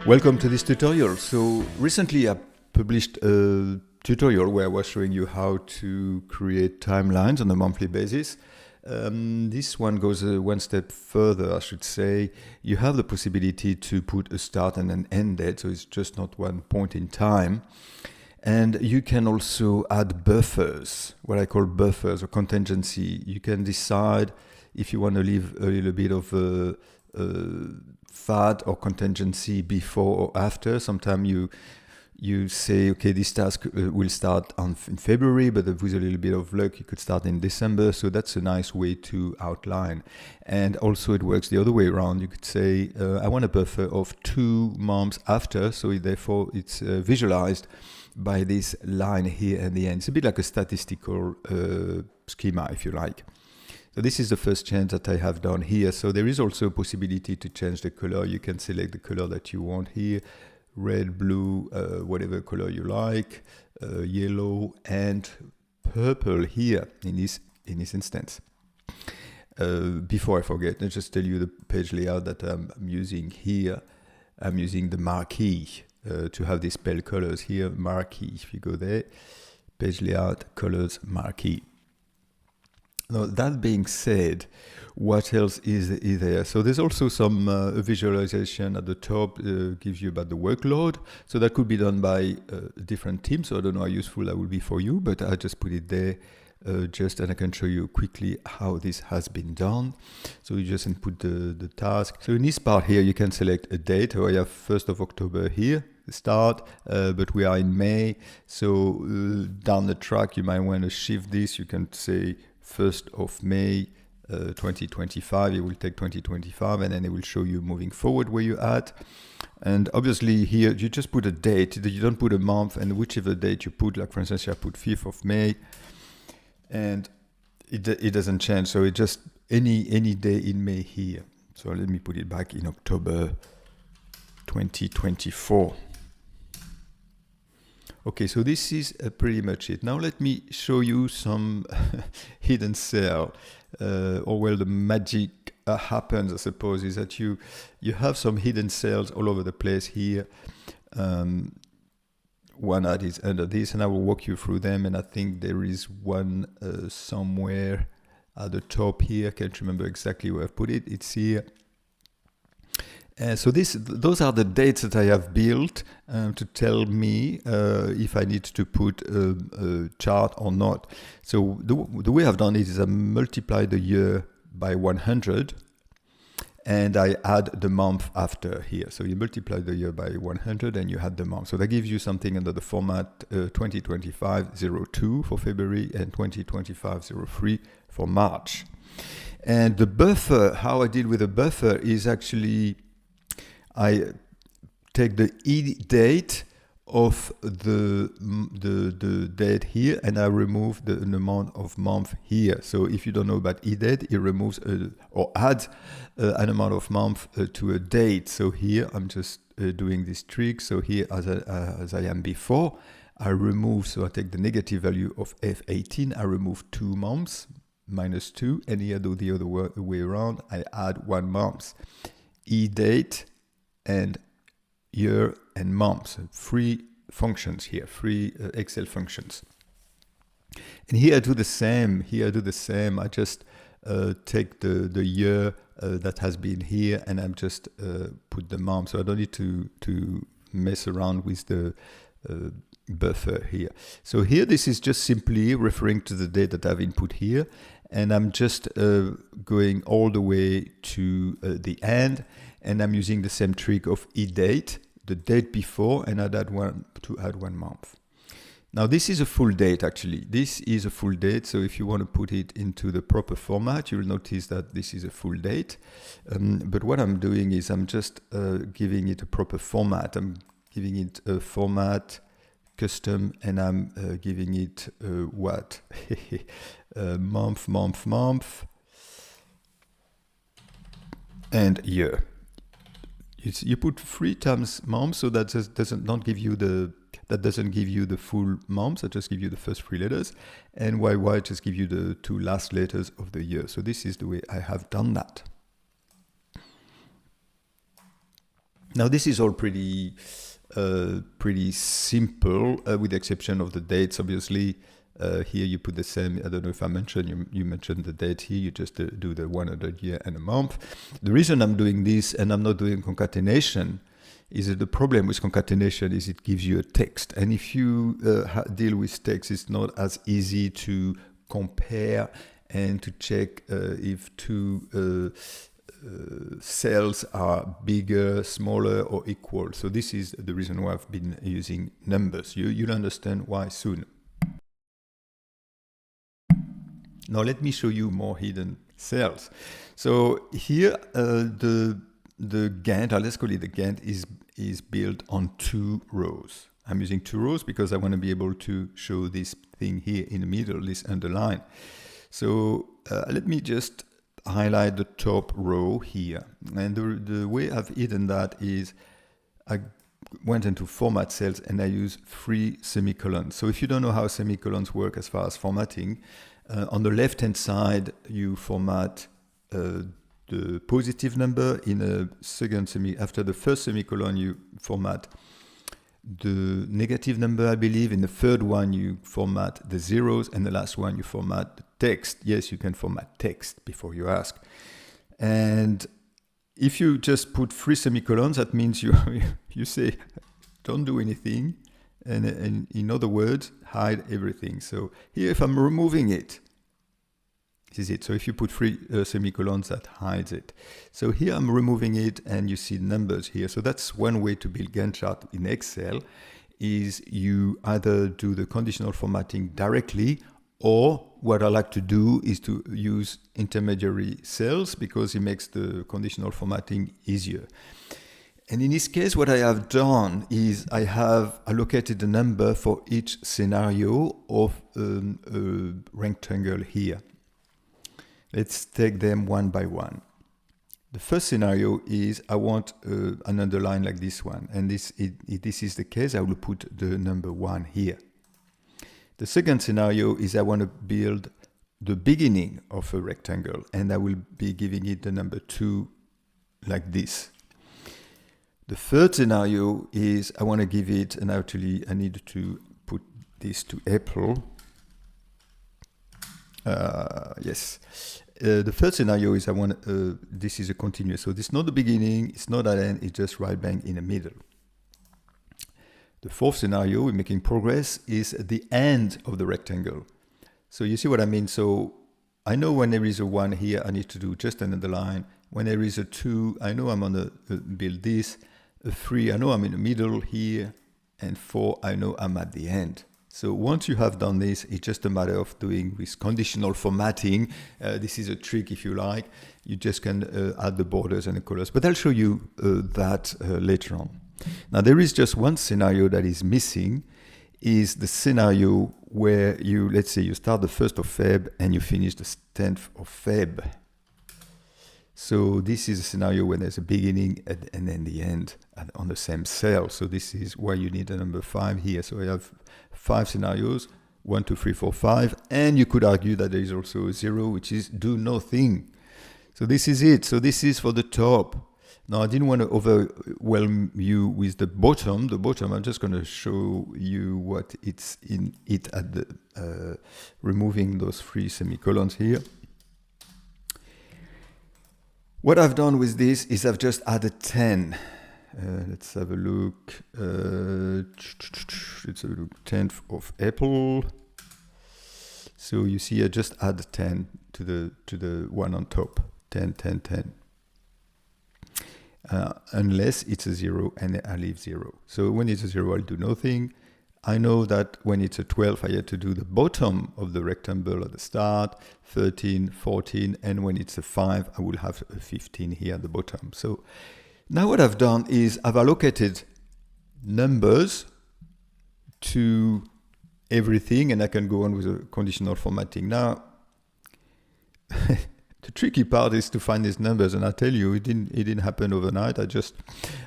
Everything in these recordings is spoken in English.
Welcome to this tutorial. So recently I published a tutorial where I was showing you how to create timelines on a monthly basis. This one goes one step further, I should say. You have the possibility to put a start and an end date, so it's just not one point in time. And you can also add buffers, what I call buffers or contingency. You can decide if you want to leave a little bit of fat or contingency before or after. Sometimes you say, okay, this task will start in February, but with a little bit of luck, you could start in December. So that's a nice way to outline. And also it works the other way around. You could say, I want a buffer of 2 months after, so therefore it's visualized by this line here at the end. It's a bit like a statistical schema, if you like. So this is the first change that I have done here. So there is also a possibility to change the color. You can select the color that you want here, red, blue, whatever color you like, yellow and purple here in this instance. Before I forget, I'll just tell you the page layout that I'm using here. I'm using the marquee to have these pale colors here, marquee. If you go there, page layout, colors, marquee. Now, that being said, what else is there? So there's also some visualization at the top, gives you about the workload. So that could be done by different teams. So I don't know how useful that will be for you, but I just put it there and I can show you quickly how this has been done. So you just input the task. So in this part here, you can select a date. So I have 1st of October here, the start, but we are in May. So down the track, you might want to shift this. You can say 1st of May 2025, it will take 2025 and then it will show you moving forward where you're at. And obviously here you just put a date, you don't put a month, and whichever date you put, like for instance I put 5th of May and it doesn't change, so it just any day in May here. So let me put it back in October 2024. Okay, so this is pretty much it. Now let me show you some hidden cell, or well, the magic happens, I suppose, is that you have some hidden cells all over the place here. One that is under this, and I will walk you through them. And I think there is one somewhere at the top here. I can't remember exactly where I put it. It's here. So those are the dates that I have built to tell me if I need to put a chart or not. So the way I've done it is I multiply the year by 100 and I add the month after here. So you multiply the year by 100 and you add the month. So that gives you something under the format 2025-02 for February and 2025-03 for March. And the buffer, how I deal with the buffer is actually I take the date of the date here and I remove the amount of month here. So if you don't know about date, it removes or adds an amount of month to a date. So here I'm just doing this trick. So here as I am before, I remove, so I take the negative value of F18, I remove 2 months, minus 2, and here I do the other way around, I add 1 month. Date and year and month, 3 functions here, 3 Excel functions. And here I do the same. I just take the year that has been here and I'm just put the month. So I don't need to mess around with the buffer here. So here this is just simply referring to the date that I've input here. And I'm just going all the way to the end. And I'm using the same trick of date, the date before, and add 1 month. Now this is a full date actually. This is a full date, so if you want to put it into the proper format, you'll notice that this is a full date. But what I'm doing is I'm just giving it a proper format. I'm giving it a format, custom, and I'm giving it what? month, and year. You put 3 times month, so that doesn't give you the full month. That just gives you the first 3 letters, and YY just give you the 2 last letters of the year. So this is the way I have done that. Now this is all pretty simple, with the exception of the dates. Obviously, here you put the same. I don't know if I mentioned, you mentioned the date here. You just do the 100 year and a month. The reason I'm doing this and I'm not doing concatenation is that the problem with concatenation is it gives you a text. And if you deal with text, it's not as easy to compare and to check if two cells are bigger, smaller, or equal. So this is the reason why I've been using numbers. You'll understand why soon. Now let me show you more hidden cells. So here the Gantt, let's call it the Gantt, is built on 2 rows. I'm using 2 rows because I want to be able to show this thing here in the middle, this underline. So let me just highlight the top row here. And the way I've hidden that is I went into format cells and I use 3 semicolons. So if you don't know how semicolons work as far as formatting, on the left-hand side, you format the positive number. In a second after the first semicolon, you format the negative number, I believe. In the third one, you format the zeros, and the last one, you format the text. Yes, you can format text before you ask. And if you just put 3 semicolons, that means you say, don't do anything. And in other words, hide everything. So here, if I'm removing it, this is it. So if you put 3 semicolons, that hides it. So here I'm removing it, and you see numbers here. So that's one way to build Gantt chart in Excel, is you either do the conditional formatting directly, or what I like to do is to use intermediary cells because it makes the conditional formatting easier. And in this case, what I have done is I have allocated a number for each scenario of a rectangle here. Let's take them one by one. The first scenario is I want an underline like this one. And if this is the case, I will put the number 1 here. The second scenario is I want to build the beginning of a rectangle. And I will be giving it the number 2 like this. The third scenario is I want to give it, and actually I need to put this to April. Yes. The third scenario is I want, this is a continuous. So this is not the beginning, it's not an end, it's just right bang in the middle. The fourth scenario, we're making progress, is the end of the rectangle. So you see what I mean? So I know when there is a 1 here, I need to do just another line. When there is a 2, I know I'm going to build this. A 3, I know I'm in the middle here. And 4, I know I'm at the end. So once you have done this, it's just a matter of doing with conditional formatting. This is a trick if you like. You just can add the borders and the colors. But I'll show you that later on. Now there is just one scenario that is missing, is the scenario where you, let's say you start the 1st of Feb and you finish the 10th of Feb. So this is a scenario where there's a beginning and then the end on the same cell. So this is why you need a number 5 here. So I have 5 scenarios, 1, 2, 3, 4, 5. And you could argue that there is also a 0, which is do nothing. So this is it. So this is for the top. Now, I didn't want to overwhelm you with the bottom. The bottom, I'm just going to show you what it's in it at the removing those 3 semicolons here. What I've done with this is I've just added 10. Let's have a look. Let's have a look. 10th of April. So you see, I just add 10 to the one on top. 10, 10, 10. Unless it's a 0 and I leave 0. So when it's a 0, I'll do nothing. I know that when it's a 12, I had to do the bottom of the rectangle at the start, 13, 14, and when it's a 5, I will have a 15 here at the bottom. So now what I've done is I've allocated numbers to everything, and I can go on with a conditional formatting. Now, the tricky part is to find these numbers, and I tell you, it didn't happen overnight. I just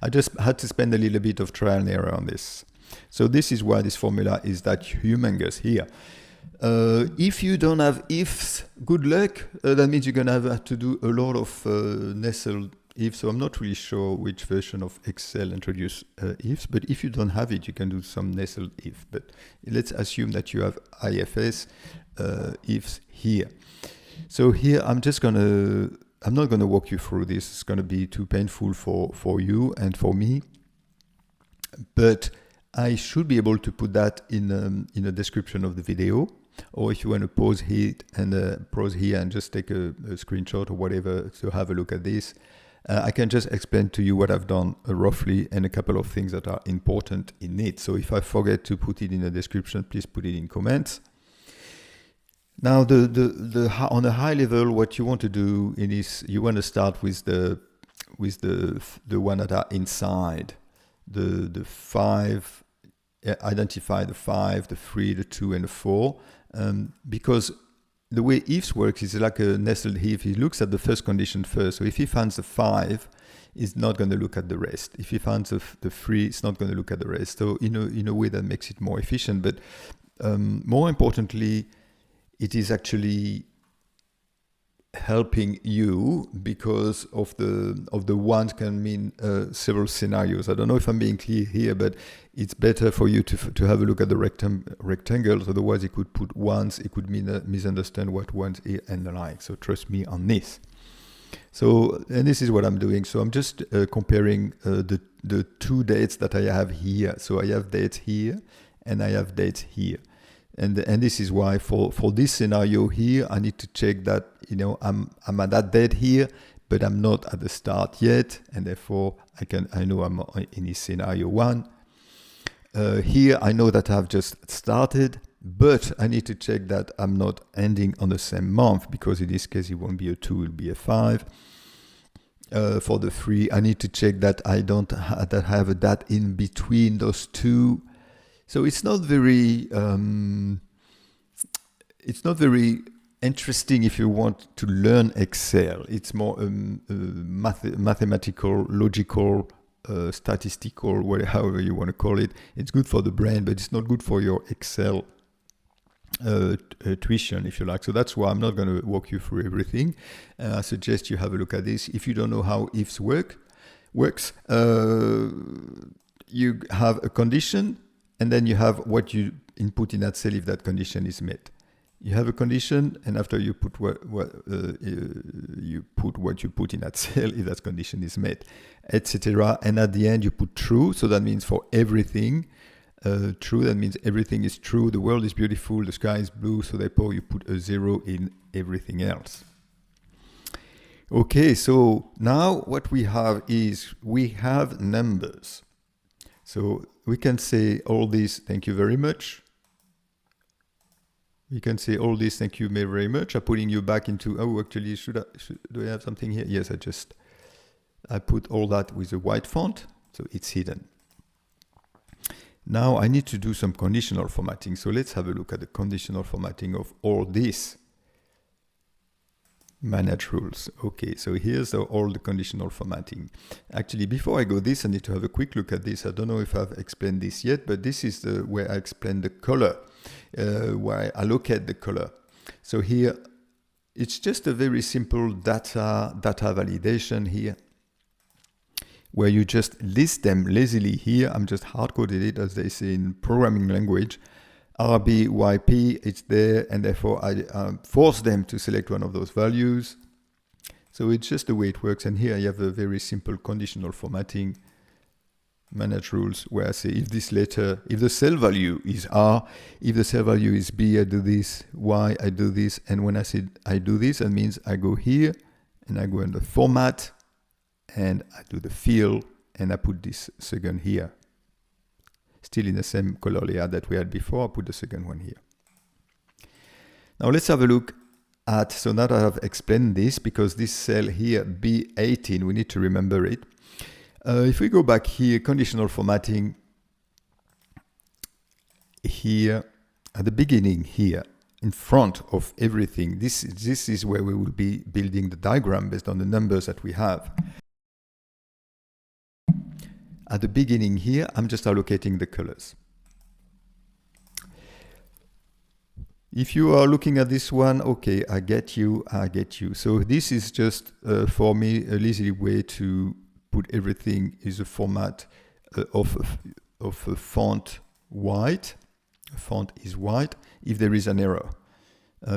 had to spend a little bit of trial and error on this. So this is why this formula is that humongous here. If you don't have ifs, good luck. That means you're going to have to do a lot of nestled if, so I'm not really sure which version of Excel introduce ifs, but if you don't have it, you can do some nested if. But let's assume that you have IFS ifs here. So here I'm not gonna walk you through this. It's gonna be too painful for you and for me. But I should be able to put that in the description of the video. Or if you want to pause here and just take a screenshot or whatever to have a look at this, I can just explain to you what I've done roughly and a couple of things that are important in it. So if I forget to put it in the description, please put it in comments. Now, on a high level, what you want to do is you want to start with the one that are inside the 5. Identify the 5, the 3, the 2, and the 4. Because the way ifs works is like a nested if. He looks at the first condition first. So if he finds the 5, he's not going to look at the rest. If he finds the 3, it's not going to look at the rest. So in a way that makes it more efficient. But more importantly, it is actually helping you because of the ones can mean several scenarios. I don't know if I'm being clear here, but it's better for you to have a look at the rectangles. Otherwise, it could put ones. It could misunderstand what ones is and the like. So trust me on this. So, and this is what I'm doing. So I'm just comparing the two dates that I have here. So I have dates here and I have dates here. And this is why for this scenario here, I need to check that, I'm at that date here, but I'm not at the start yet. And therefore I know I'm in this scenario 1. Here, I know that I've just started, but I need to check that I'm not ending on the same month, because in this case, it won't be a 2, it'll be a 5. For the 3, I need to check that I have a date in between those two. So it's not very interesting if you want to learn Excel. It's more mathematical, logical, statistical, however you want to call it. It's good for the brain, but it's not good for your Excel tuition, if you like. So that's why I'm not going to walk you through everything. I suggest you have a look at this. If you don't know how ifs works, you have a condition, and then you have what you input in that cell if that condition is met. You have a condition, and after you put what you put in that cell if that condition is met, etc. And at the end you put true. So that means for everything, true. That means everything is true. The world is beautiful. The sky is blue. So therefore you put a 0 in everything else. Okay. So now what we have is we have numbers. So we can say all this, thank you very much. We can say all this, thank you very much. I'm putting you back into, oh, actually, do I have something here? Yes, I put all that with a white font, so it's hidden. Now I need to do some conditional formatting. So let's have a look at the conditional formatting of all this. Manage rules. Okay, so here's all the conditional formatting. Actually, before I go this, I need to have a quick look at this. I don't know if I've explained this yet, but this is where I explain the color, where I allocate the color. So here, it's just a very simple data validation here, where you just list them lazily here. I'm just hard-coded it, as they say in programming language. RBYP, it's there, and therefore I force them to select one of those values. So it's just the way it works. And here I have a very simple conditional formatting, manage rules, where I say if the cell value is R, if the cell value is B, I do this, Y, I do this. And when I say I do this, that means I go here and I go under format and I do the fill and I put this second here. Still in the same color layer that we had before, I'll put the second one here. Now let's have a look at, so now that I have explained this, because this cell here, B18, we need to remember it. If we go back here, conditional formatting, here, at the beginning here, in front of everything, this is where we will be building the diagram based on the numbers that we have. At the beginning here, I'm just allocating the colors. If you are looking at this one, okay, I get you. So this is just, for me, a lazy way to put everything is a format of a font white. A font is white if there is an error.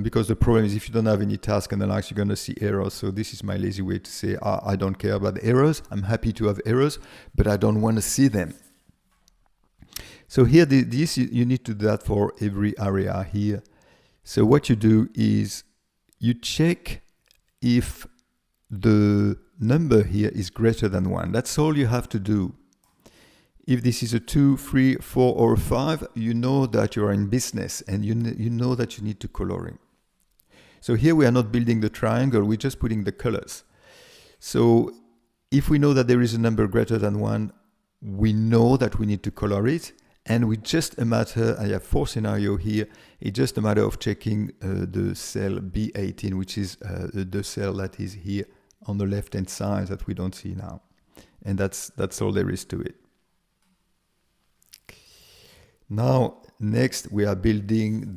Because the problem is if you don't have any task and the likes, you're going to see errors. So this is my lazy way to say, I don't care about the errors. I'm happy to have errors, but I don't want to see them. So here, this you need to do that for every area here. So what you do is you check if the number here is greater than 1. That's all you have to do. If this is a 2, 3, 4, or a 5, you know that you are in business and you know that you need to coloring. So here we are not building the triangle, we're just putting the colors. So if we know that there is a number greater than 1, we know that we need to color it. And we just a matter, I have 4 scenarios here, it's just a matter of checking the cell B18, which is the cell that is here on the left-hand side that we don't see now. And that's all there is to it. Now, next we are building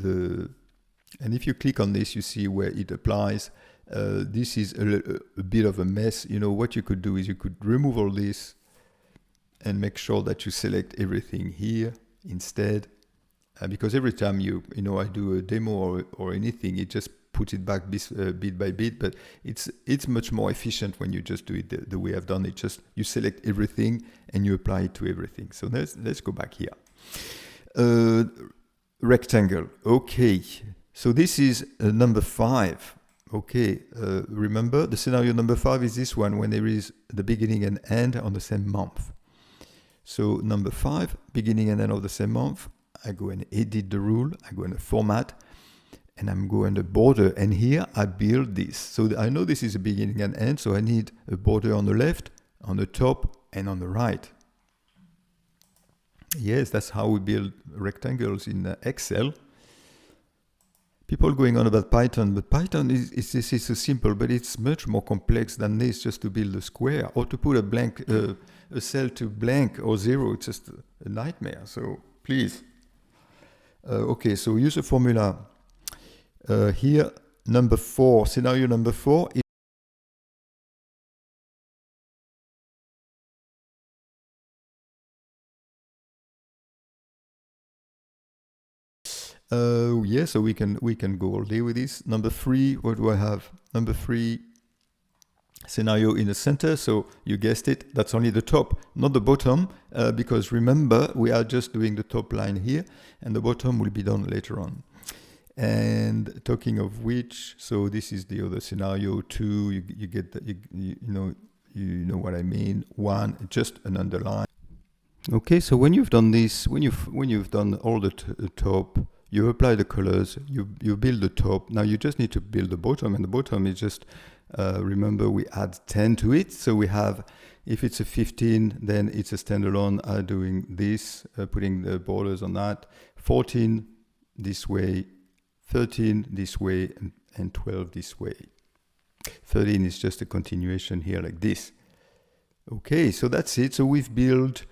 and if you click on this, you see where it applies. This is a bit of a mess. You know, what you could do is you could remove all this and make sure that you select everything here instead. Because every time I do a demo or anything, it just puts it back bit by bit, but it's much more efficient when you just do it the way I've done it. Just you select everything and you apply it to everything. So let's go back here. Rectangle. Okay. So this is number 5. Okay. Remember the scenario number 5 is this one when there is the beginning and end on the same month. So number 5, beginning and end of the same month. I go and edit the rule. I go in the format and I'm going to border. And here I build this. So I know this is a beginning and end. So I need a border on the left, on the top, and on the right. Yes, that's how we build rectangles in Excel. People going on about Python, but Python is so simple, but it's much more complex than this just to build a square or to put a cell to blank or 0. It's just a nightmare. So please. Okay, so use a formula. Here, number 4, scenario number 4. Yeah, so we can go all day with this. Number 3, what do I have? Number 3, scenario in the center. So you guessed it, that's only the top, not the bottom, because remember, we are just doing the top line here, and the bottom will be done later on. And talking of which, so this is the other scenario. 2, you get that, you know what I mean. 1, just an underline. Okay, so when you've done this, when you've done all the top, you apply the colors, you build the top. Now you just need to build the bottom, and the bottom is just, remember we add 10 to it. So we have, if it's a 15, then it's a standalone doing this, putting the borders on that. 14 this way, 13 this way, and 12 this way. 13 is just a continuation here like this. Okay, so that's it. So we've built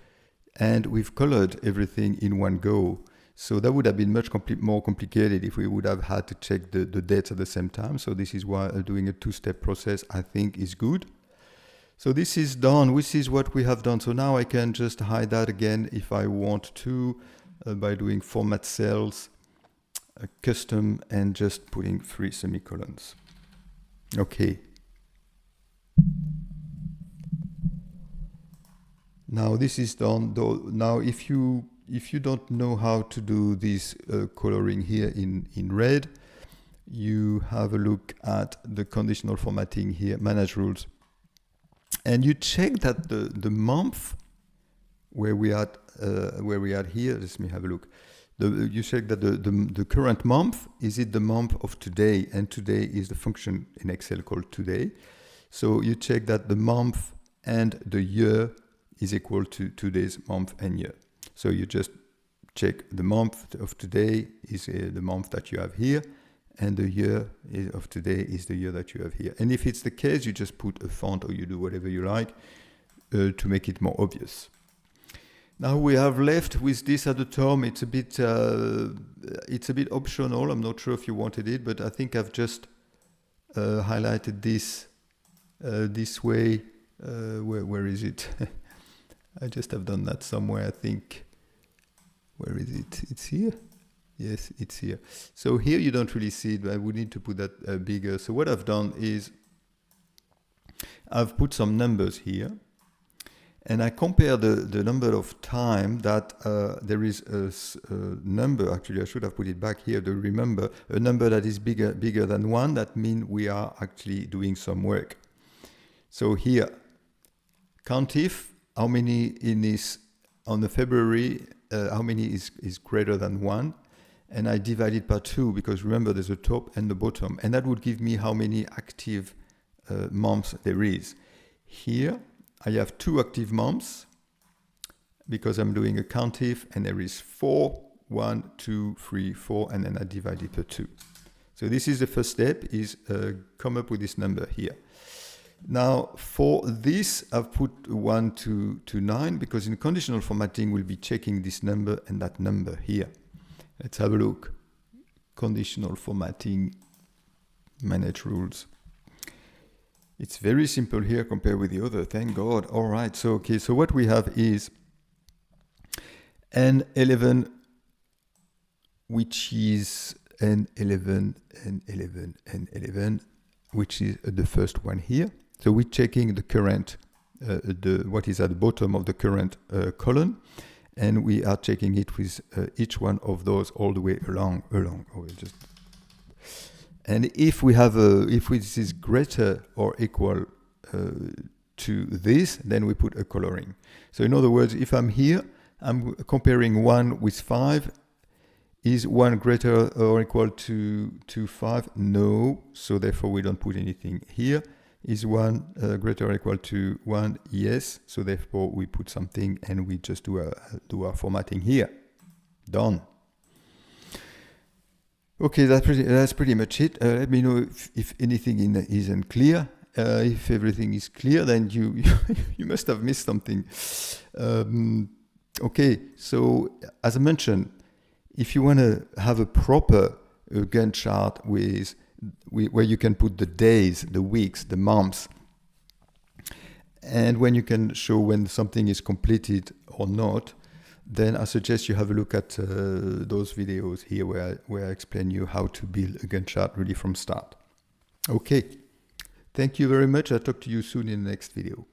and we've colored everything in one go. So that would have been much more complicated if we would have had to check the dates at the same time. So this is why doing a 2-step process, I think, is good. So this is done. This is what we have done. So now I can just hide that again if I want to by doing format cells, custom, and just putting 3 semicolons. Okay. Now this is done. Now if you don't know how to do this coloring here in red, you have a look at the conditional formatting here, manage rules, and you check that the month where we are here. Let me have a look. You check that the current month, is it the month of today? And today is the function in Excel called today. So you check that the month and the year is equal to today's month and year. So you just check the month of today is the month that you have here, and the year of today is the year that you have here. And if it's the case, you just put a font or you do whatever you like to make it more obvious. Now we have left with this at the top. It's a bit it's a bit optional. I'm not sure if you wanted it, but I think I've just highlighted this this way. Where is it? I just have done that somewhere, I think. Where is it? It's here? Yes, it's here. So here you don't really see it, but I would need to put that bigger. So what I've done is I've put some numbers here, and I compare the number of time that there is a number. Actually, I should have put it back here to remember a number that is bigger than 1. That means we are actually doing some work. So here, COUNTIF, how many in this on the February? How many is greater than 1? And I divide it by 2 because remember there's a top and the bottom, and that would give me how many active months there is. Here I have 2 active months because I'm doing a COUNTIF, and there is 4, 1, 2, 3, 4, and then I divide it by 2. So this is the first step, is come up with this number here. Now for this I've put 1 to 9 because in conditional formatting we'll be checking this number and that number here. Let's have a look. Conditional formatting, manage rules. It's very simple here compared with the other, thank God. All right, so okay, so what we have is N11, which is N11, N11, N11, which is the first one here. So we're checking the current, what is at the bottom of the current column, and we are checking it with each one of those all the way along. Oh, and if we have if this is greater or equal to this, then we put a coloring. So in other words, if I'm here, I'm comparing 1 with 5. Is 1 greater or equal to 5? No. So therefore we don't put anything here. Is 1 greater or equal to 1? Yes. So therefore we put something, and we just do our formatting here. Done. Okay, that's pretty much it. Let me know if anything isn't clear. If everything is clear, then you you must have missed something. Okay, so as I mentioned, if you want to have a proper Gantt chart where you can put the days, the weeks, the months, and when you can show when something is completed or not, then I suggest you have a look at those videos here where I explain you how to build a Gantt chart really from start. Okay, thank you very much. I'll talk to you soon in the next video.